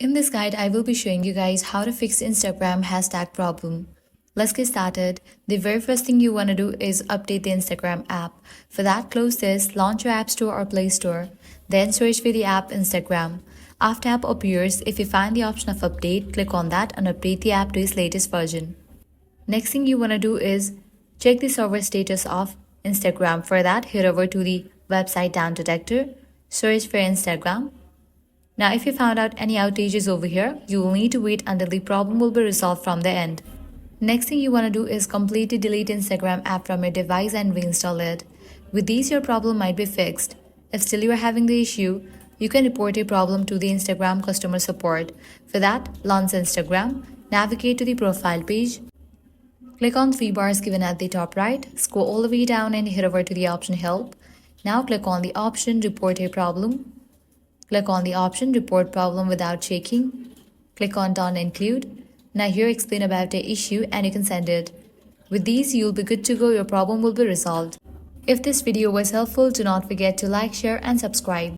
In this guide, I will be showing you guys how to fix Instagram hashtag problem. Let's get started. The very first thing you want to do is update the Instagram app. For that, close this, launch your App Store or Play Store. Then search for the app Instagram. After app appears, if you find the option of update, click on that and update the app to its latest version. Next thing you want to do is check the server status of Instagram. For that, head over to the website down detector, search for Instagram. Now, if you found out any outages over here, you will need to wait until the problem will be resolved from the end. Next thing you want to do is completely delete Instagram app from your device and reinstall it. With these, your problem might be fixed. If still you are having the issue, you can report a problem to the Instagram customer support. For that, launch Instagram, navigate to the profile page, click on three bars given at the top right, scroll all the way down and head over to the option Help. Now click on the option Report a Problem. Click on the option Report Problem without checking. Click on Don't Include. Now here explain about the issue and you can send it. With these, you'll be good to go. Your problem will be resolved. If this video was helpful, do not forget to like, share and subscribe.